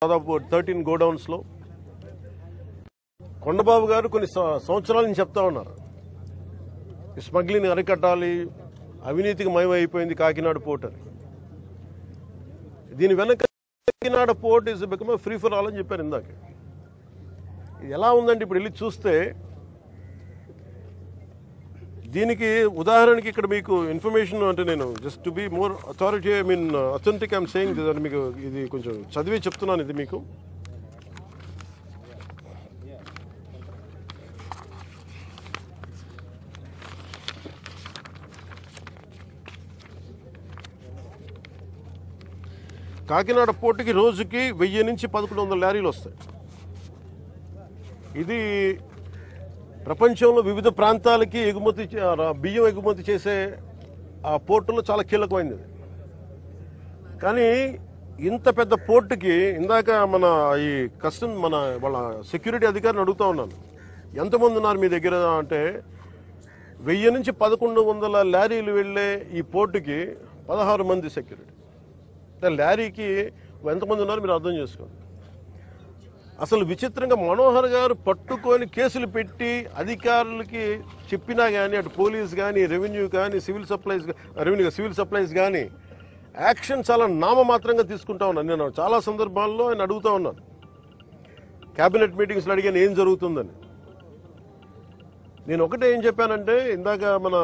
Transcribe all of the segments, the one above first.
దాదాపు 13 గోడౌన్స్లో కొండబాబు గారు కొన్ని సంవత్సరాల నుంచి చెప్తా ఉన్నారు, స్మగ్లింగ్ అరికట్టాలి, అవినీతికి మయమైపోయింది కాకినాడ పోర్ట్ అని. దీని వెనక Kakinada port is become free for all అని చెప్పారు ఇందాక. ఇది ఎలా ఉందంటే ఇప్పుడు వెళ్ళి చూస్తే దీనికి ఉదాహరణకి ఇక్కడ మీకు ఇన్ఫర్మేషన్ అంటే నేను just to be more authority authentic I'm saying this, మీకు ఇది కొంచెం చదివి చెప్తున్నాను. ఇది మీకు కాకినాడ పోర్టుకి రోజుకి 1000 నుంచి 1100 లారీలు వస్తాయి. ఇది ప్రపంచంలో వివిధ ప్రాంతాలకి బియ్యం ఎగుమతి చేసే ఆ పోర్టులో చాలా కీలకమైనది. కానీ ఇంత పెద్ద పోర్టుకి ఇందాక మన ఈ వాళ్ళ సెక్యూరిటీ అధికారిని అడుగుతా ఉన్నాను, ఎంతమంది ఉన్నారు మీ దగ్గర అంటే 1000 నుంచి 1100 లారీలు వెళ్లే ఈ పోర్టుకి 16 మంది సెక్యూరిటీ. లారీకి ఎంతమంది ఉన్నారు మీరు అర్థం చేసుకోండి. అసలు విచిత్రంగా మనోహర్ గారు పట్టుకొని కేసులు పెట్టి అధికారులకి చెప్పినా కానీ, అటు పోలీస్ కానీ, రెవెన్యూ కానీ, సివిల్ సప్లైస్ కానీ యాక్షన్ చాలా నామమాత్రంగా తీసుకుంటా ఉన్నాను. నేను చాలా సందర్భాల్లో ఆయన అడుగుతా ఉన్నాను, క్యాబినెట్ మీటింగ్స్లో అడిగాను ఏం జరుగుతుందని. నేను ఒకటే ఏం చెప్పానంటే, ఇందాక మన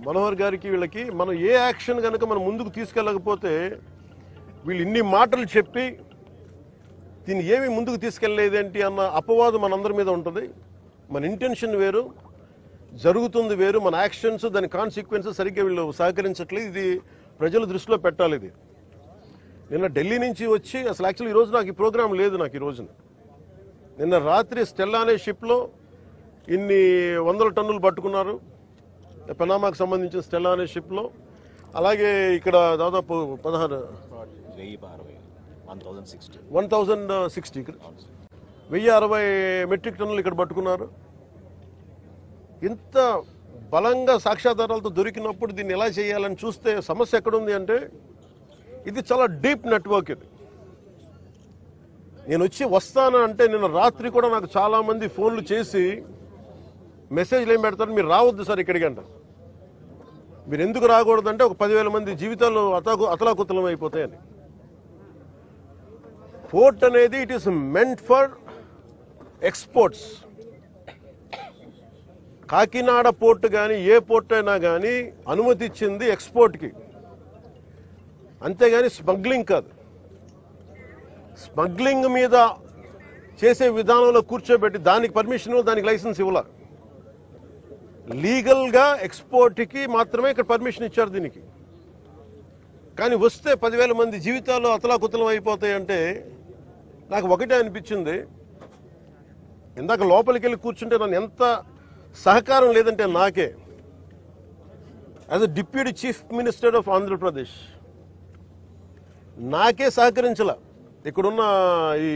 మనోహర్ గారికి వీళ్ళకి మనం ఏ యాక్షన్ కనుక మనం ముందుకు తీసుకెళ్ళకపోతే వీళ్ళు ఇన్ని మాటలు చెప్పి దీన్ని ఏమీ ముందుకు తీసుకెళ్లేదేంటి అన్న అపవాదం మనందరి మీద ఉంటుంది. మన ఇంటెన్షన్ వేరు, జరుగుతుంది వేరు, మన యాక్షన్స్ దాని కాన్సిక్వెన్సెస్ సరిగ్గా వీళ్ళు సహకరించట్లేదు. ఇది ప్రజల దృష్టిలో పెట్టాలి. ఇది నిన్న ఢిల్లీ నుంచి వచ్చి అసలు యాక్చువల్లీ ఈరోజు నాకు ఈ ప్రోగ్రాం లేదు. నాకు ఈ రోజున నిన్న రాత్రి స్టెల్లా అనే షిప్లో ఇన్ని 100 టన్నులు పట్టుకున్నారు, పనామాకు సంబంధించిన స్టెల్లా అనే షిప్లో. అలాగే ఇక్కడ దాదాపు 1060 మెట్రిక్ టన్నులు ఇక్కడ పట్టుకున్నారు. ఇంత బలంగా సాక్ష్యాధారాలతో దొరికినప్పుడు దీన్ని ఎలా చేయాలని చూస్తే సమస్య ఎక్కడుంది అంటే, ఇది చాలా డీప్ నెట్వర్క్. ఇది నేను వస్తాను అంటే నిన్న రాత్రి కూడా నాకు చాలా మంది ఫోన్లు చేసి మెసేజ్లు ఏం పెడతారు, మీరు రావద్దు సార్ ఇక్కడికి అంటారు. మీరు ఎందుకు రాకూడదంటే ఒక 10,000 మంది జీవితాలు అతలాకుతలం అయిపోతాయని. పోర్ట్ అనేది it is meant for exports. Kakinada port కానీ ఏ పోర్ట్ అయినా కానీ అనుమతి ఇచ్చింది ఎక్స్పోర్ట్కి, అంతేగాని స్మగ్లింగ్ కాదు. స్మగ్లింగ్ మీద చేసే విధానంలో కూర్చోబెట్టి దానికి పర్మిషన్, దానికి లైసెన్స్ ఇవ్వాల. లీగల్గా ఎక్స్పోర్ట్కి మాత్రమే ఇక్కడ పర్మిషన్ ఇచ్చారు దీనికి. కానీ వస్తే 10,000 మంది జీవితాలు అతలాకుతలం అయిపోతాయంటే నాకు ఒకటే అనిపించింది. ఇందాక లోపలికి వెళ్ళి కూర్చుంటే నన్ను ఎంత సహకారం లేదంటే నాకే, as a deputy chief minister of Andhra Pradesh నాకే సహకరించాల. ఇక్కడున్న ఈ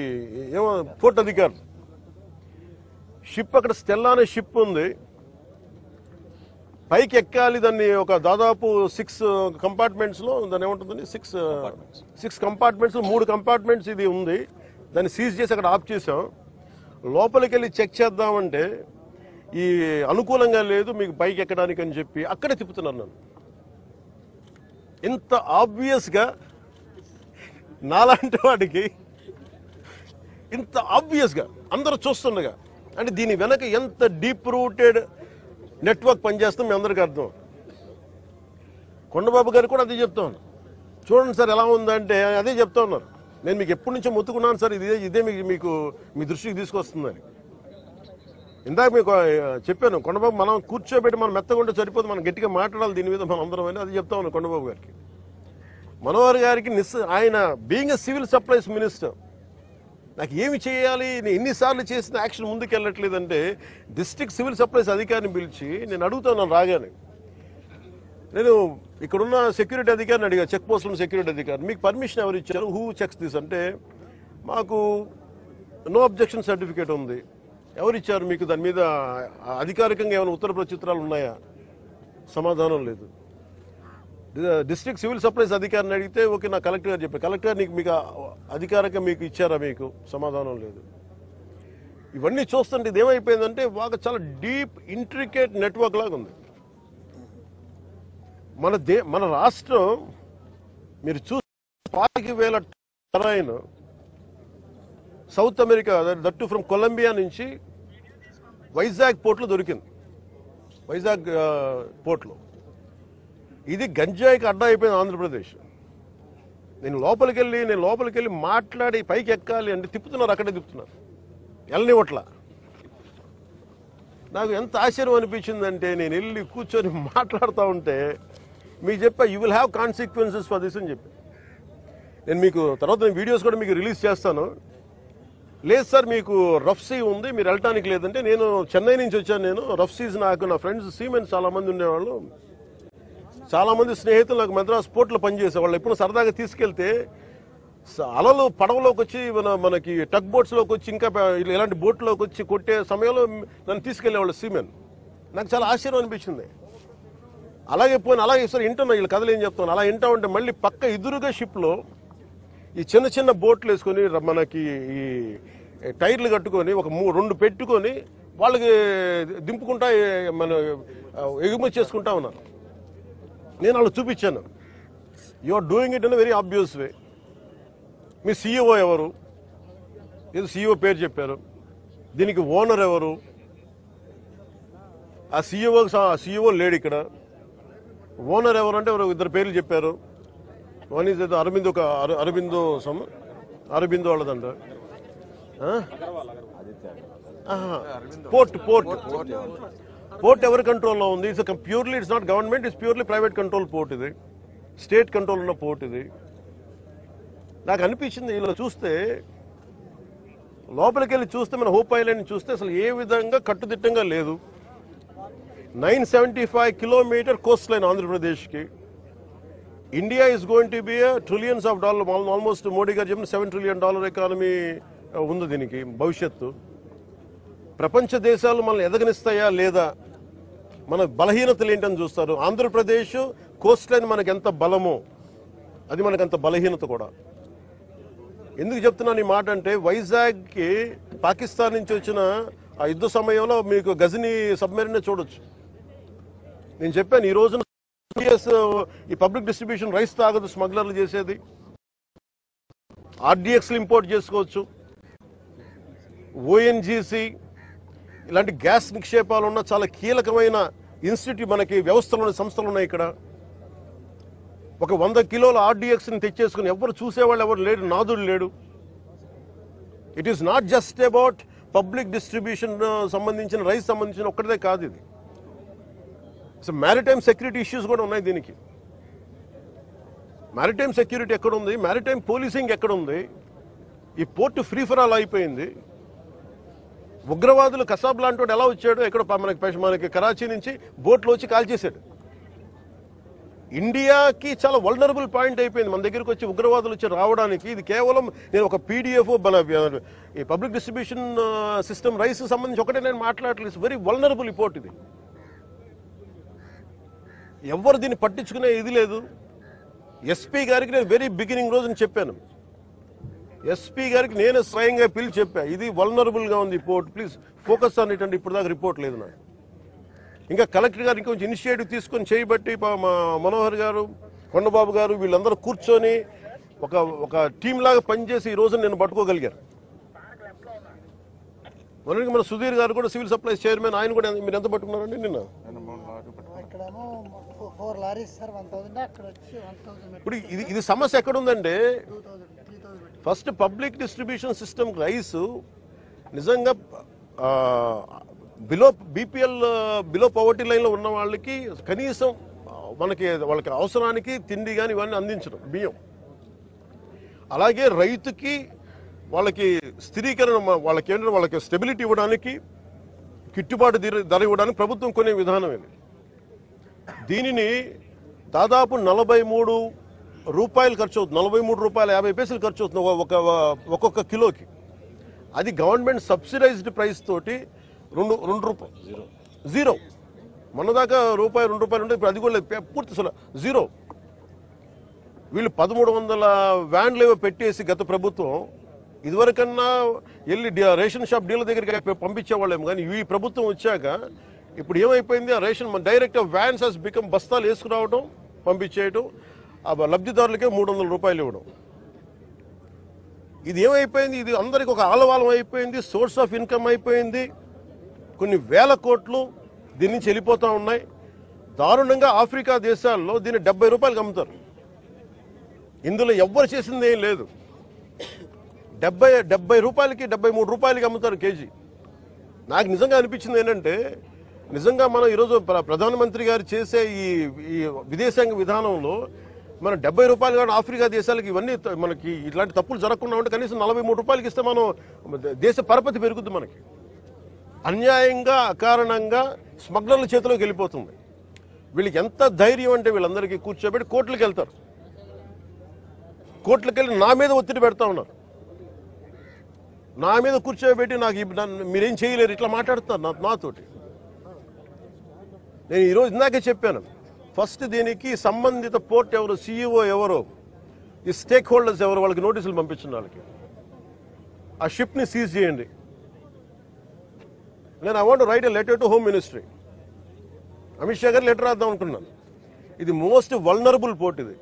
పోర్ట్ అధికారులు షిప్ అక్కడ స్టెల్లా అనే షిప్ ఉంది, పైకి ఎక్కాలి. దాన్ని ఒక దాదాపు 6 కంపార్ట్మెంట్స్లో దాన్ని ఏముంటుందండి 6 కంపార్ట్మెంట్స్ 3 కంపార్ట్మెంట్స్ ఇది ఉంది. దాన్ని సీజ్ చేసి అక్కడ ఆఫ్ చేసాం. లోపలికి వెళ్ళి చెక్ చేద్దామంటే ఈ అనుకూలంగా లేదు మీకు పైకి ఎక్కడానికి అని చెప్పి అక్కడే తిప్పుతున్నాను నన్ను. ఇంత ఆబ్వియస్గా నాలాంటి వాడికి ఇంత ఆబ్వియస్గా అందరూ చూస్తుండగా, అంటే దీని వెనక ఎంత డీప్ రూటెడ్ నెట్వర్క్ పనిచేస్తాం మీ అందరికీ అర్థం. కొండబాబు గారు కూడా అదే చెప్తా ఉన్నారు. చూడండి సార్ ఎలా ఉందంటే అదే చెప్తా ఉన్నారు. నేను మీకు ఎప్పటి నుంచో మొత్తుకున్నాను సార్, ఇదే మీకు మీ దృష్టికి తీసుకొస్తుందని. ఇందాక మీకు చెప్పాను, కొండబాబు మనం కూర్చోబెట్టి మనం మెత్తగుంటే సరిపోదు, మనం గట్టిగా మాట్లాడాలి దీని మీద మనం అందరం అని. అది చెప్తా ఉన్నాను కొండబాబు గారికి. మనోహర్ గారికి ఆయన being a civil supplies minister నాకు ఏమి చేయాలి, నేను ఎన్నిసార్లు చేసిన యాక్షన్ ముందుకు వెళ్ళట్లేదంటే డిస్ట్రిక్ట్ సివిల్ సప్లైస్ అధికారిని పిలిచి నేను అడుగుతాను రాగానే. నేను ఇక్కడున్న సెక్యూరిటీ అధికారిని అడిగా, చెక్ పోస్టుల సెక్యూరిటీ అధికారి, మీకు పర్మిషన్ ఎవరు ఇచ్చారు, హూ చెక్స్ దిస్ అంటే, మాకు నో అబ్జెక్షన్ సర్టిఫికేట్ ఉంది. ఎవరు ఇచ్చారు మీకు, దాని మీద అధికారికంగా ఏమైనా ఉత్తర ప్రత్యుత్తరాలు ఉన్నాయా? సమాధానం లేదు. డిస్ట్రిక్ట్ సివిల్ సప్లైస్ అధికారిని అడిగితే ఓకే నా కలెక్టర్ గారు చెప్పారు. కలెక్టర్ గారు మీకు అధికారిక మీకు ఇచ్చారా? మీకు సమాధానం లేదు. ఇవన్నీ చూస్తుంటే ఇది ఏమైపోయిందంటే చాలా డీప్ ఇంట్రికేట్ నెట్వర్క్ లాగా ఉంది. మన రాష్ట్రం మీరు చూస్తే 40,000 terrain South America that from Colombia నుంచి వైజాగ్ పోర్ట్లో దొరికింది. వైజాగ్ పోర్ట్లో ఇది గంజాయికి అడ్డా అయిపోయింది ఆంధ్రప్రదేశ్. నేను లోపలికి వెళ్ళి మాట్లాడి పైకి ఎక్కాలి అంటే తిప్పుతున్నారు, అక్కడే తిప్పుతున్నారు, వెళ్ళనివ్వట్ల. నాకు ఎంత ఆశ్చర్యం అనిపించిందంటే నేను వెళ్ళి కూర్చొని మాట్లాడుతూ ఉంటే మీకు చెప్పా you will have consequences for this అని చెప్పి. నేను మీకు తర్వాత వీడియోస్ కూడా మీకు రిలీజ్ చేస్తాను. లేదు సార్ మీకు రఫ్ సీ ఉంది, మీరు వెళ్ళటానికి లేదంటే నేను చెన్నై నుంచి వచ్చాను. నేను రఫ్ సీస్ నాకు నా ఫ్రెండ్స్ సీమెన్స్ చాలా మంది ఉండేవాళ్ళు, చాలా మంది స్నేహితులు నాకు మద్రాస్ పోర్ట్లో పనిచేసేవాళ్ళు. ఎప్పుడు సరదాగా తీసుకెళ్తే అలలు పడవలోకి వచ్చి మనకి టగ్ బోట్స్లోకి వచ్చి ఇంకా ఇలాంటి బోట్లోకి వచ్చి కొట్టే సమయంలో నన్ను తీసుకెళ్లేవాళ్ళు సీమెన్. నాకు చాలా ఆశ్చర్యం అనిపించింది. అలాగే సార్ వింటున్నా వీళ్ళు కథలు ఏం చెప్తాను. అలా వింటా ఉంటే మళ్ళీ పక్క ఎదురుగా షిప్లో ఈ చిన్న బోట్లు వేసుకొని మనకి ఈ టైర్లు కట్టుకొని ఒక 2 పెట్టుకొని వాళ్ళకి దింపుకుంటా మన ఎగుమతి చేసుకుంటా ఉన్నారు. నేను వాళ్ళు చూపించాను. You are doing it in very obvious way. మీ సీఈఓ ఎవరు? ఏదో సీఈఓ పేరు చెప్పారు. దీనికి ఓనర్ ఎవరు? ఆ సీఈఓ లేడు ఇక్కడ. ఓనర్ ఎవరు అంటే 2 పేర్లు చెప్పారు. వన్ ఈజ్ ఏదో అరబిందో వాళ్ళదంట. పోర్ట్ ఎవరి కంట్రోల్లో ఉంది? Purely it's not government, it's purely private control port. ఇది స్టేట్ కంట్రోల్ ఉన్న పోర్ట్. ఇది నాకు అనిపించింది ఇలా చూస్తే, లోపలికి వెళ్ళి చూస్తే మన హోప్ ఐలాండ్ చూస్తే అసలు ఏ విధంగా కట్టుదిట్టంగా లేదు. 975 కిలోమీటర్ కోస్ట్ లైన్ ఆంధ్రప్రదేశ్కి. India is going to be trillions of dollar, almost Modi గారు చెప్పిన $7 trillion ఎకానమీ ఉంది దీనికి భవిష్యత్తు. ప్రపంచ దేశాలు మనల్ని ఎదగనిస్తాయా లేదా, మన బలహీనతలు ఏంటని చూస్తారు. ఆంధ్రప్రదేశ్ కోస్ట్ లైన్ మనకు ఎంత బలమో అది మనకంత బలహీనత కూడా. ఎందుకు చెప్తున్నాను ఈ మాట అంటే, వైజాగ్కి పాకిస్తాన్ నుంచి వచ్చిన ఆ యుద్ధ సమయంలో మీకు గజనీ సబ్మెరీన్ చూడొచ్చు. నేను చెప్పాను ఈ రోజున ఈ పబ్లిక్ డిస్ట్రిబ్యూషన్ రైస్ తాగదు స్మగ్లర్లు చేసేది. ఆర్డీఎక్స్లు ఇంపోర్ట్ చేసుకోవచ్చు. ఓఎన్జీసీ ఇలాంటి గ్యాస్ నిక్షేపాలు ఉన్న చాలా కీలకమైన ఇన్స్టిట్యూట్ మనకి వ్యవస్థలు సంస్థలు ఉన్నాయి ఇక్కడ. ఒక 100 కిలోల ఆర్డీఎక్స్ని తెచ్చేసుకుని ఎవరు చూసేవాళ్ళు ఎవరు లేడు, నాదుడు లేడు. It is not just about public distribution సంబంధించిన రైస్ సంబంధించిన ఒక్కటిదే కాదు ఇది. మ్యారిటైమ్ సెక్యూరిటీ ఇష్యూస్ కూడా ఉన్నాయి దీనికి. మ్యారిటైమ్ సెక్యూరిటీ ఎక్కడుంది? మ్యారిటైమ్ పోలీసింగ్ ఎక్కడుంది? ఈ పోర్టు ఫ్రీ ఫర్ ఆల్ అయిపోయింది. ఉగ్రవాదులు కసాబ్ లాంటి వాడు ఎలా వచ్చాడు? ఎక్కడ మనకి కరాచీ నుంచి బోట్లో వచ్చి కాల్ చేశాడు. ఇండియాకి చాలా వల్నరబుల్ పాయింట్ అయిపోయింది మన దగ్గరికి వచ్చి ఉగ్రవాదులు వచ్చి రావడానికి. ఇది కేవలం నేను ఒక పీడిఎఫ్ ఈ పబ్లిక్ డిస్ట్రిబ్యూషన్ సిస్టమ్ రైస్ సంబంధించి ఒకటే నేను మాట్లాడలేదు. వెరీ వల్నరబుల్ ఈ పోర్ట్ ఇది. ఎవరు దీన్ని పట్టించుకునే ఇది లేదు. ఎస్పీ గారికి నేను వెరీ బిగినింగ్ రోజున చెప్పాను. ఎస్పీ గారికి నేనే స్వయంగా పిలిచి చెప్పా, ఇది వల్నరబుల్గా ఉంది ఈ port, please focus on it అంటే ఇప్పుడు దాకా రిపోర్ట్ లేదు నాకు. ఇంకా కలెక్టర్ గారు ఇంకొంచెం ఇనిషియేటివ్ తీసుకొని చేయబట్టి మా మనోహర్ గారు, కొండబాబు గారు వీళ్ళందరూ కూర్చొని ఒక టీం లాగా పనిచేసి ఈ రోజు నేను పట్టుకోగలిగారు. మన సుధీర్ గారు కూడా సివిల్ సప్లైస్ చైర్మన్, ఆయన కూడా మీరు ఎంత పట్టుకున్నారండి నిన్న? ఇప్పుడు ఇది సమస్య ఎక్కడుందంటే, first public distribution system rice నిజంగా బిలో పవర్టీ లైన్లో ఉన్న వాళ్ళకి కనీసం వాళ్ళకి అవసరానికి తిండి కానీ ఇవన్నీ అందించడం బియ్యం. అలాగే రైతుకి వాళ్ళకి స్థిరీకరణ, వాళ్ళకి స్టెబిలిటీ ఇవ్వడానికి, గిట్టుబాటు ధర ఇవ్వడానికి ప్రభుత్వం కొనే విధానం ఇది. దీనిని దాదాపు 43 రూపాయలు ఖర్చు అవుతుంది. 43 రూపాయల 50 పైసలు ఖర్చు అవుతుంది ఒక్కొక్క కిలోకి. అది గవర్నమెంట్ సబ్సిడైజ్డ్ ప్రైస్ తోటి 2 రూపాయలు జీరో. మొన్నదాకా రూపాయి 2 రూపాయలు ఉంటే ఇప్పుడు అది కూడా పూర్తి జీరో. వీళ్ళు 1300 వ్యాన్లు ఏవో పెట్టేసి గత ప్రభుత్వం ఇదివరకన్నా వెళ్ళి రేషన్ షాప్ డీలర్ దగ్గరికి పంపించేవాళ్ళేమో, కానీ ఈ ప్రభుత్వం వచ్చాక ఇప్పుడు ఏమైపోయింది, ఆ ration direct vans has become బస్తాలు వేసుకురావడం పంపించేయడం, ఆ లబ్ధిదారులకే 300 రూపాయలు ఇవ్వడం. ఇది ఏమైపోయింది, ఇది అందరికి ఒక ఆలవాలం అయిపోయింది, సోర్స్ ఆఫ్ ఇన్కమ్ అయిపోయింది. కొన్ని వేల కోట్లు దీని నుంచి వెళ్ళిపోతూ ఉన్నాయి. దారుణంగా ఆఫ్రికా దేశాల్లో దీన్ని 70 రూపాయలకి అమ్ముతారు. ఇందులో ఎవ్వరు చేసింది ఏం లేదు. 70 రూపాయలకి 73 రూపాయలకి అమ్ముతారు కేజీ. నాకు నిజంగా అనిపించింది ఏంటంటే, నిజంగా మనం ఈరోజు ప్రధానమంత్రి గారు చేసే ఈ విదేశాంగ విధానంలో మనం 70 రూపాయలు కానీ ఆఫ్రికా దేశాలకి ఇవన్నీ మనకి ఇట్లాంటి తప్పులు జరగకుండా ఉంటే కనీసం 43 రూపాయలకి ఇస్తే మనం దేశ పరపతి పెరుగుద్ది. మనకి అన్యాయంగా అకారణంగా స్మగ్లర్ల చేతిలోకి వెళ్ళిపోతుంది. వీళ్ళకి ఎంత ధైర్యం అంటే వీళ్ళందరికీ కూర్చోబెట్టి కోర్టులకు వెళ్తారు. కోర్టులకు వెళ్ళి నా మీద ఒత్తిడి పెడతా ఉన్నారు. నా మీద కూర్చోబెట్టి మీరేం చేయలేరు ఇట్లా మాట్లాడుతున్నారు నాతోటి. నేను ఈరోజు ఇందాకే చెప్పాను, ఫస్ట్ దీనికి సంబంధిత పోర్ట్ ఎవరు, సీఈఓ ఎవరో, ఈ స్టేక్ హోల్డర్స్ ఎవరు, వాళ్ళకి నోటీసులు పంపించిన వాళ్ళకి ఆ షిప్ని సీజ్ చేయండి. నేను I want right a letter to home ministry. Amit Shah గారు లెటర్ రాద్దాం అనుకున్నాను. ఇది మోస్ట్ వల్నరబుల్ పోర్ట్. ఇది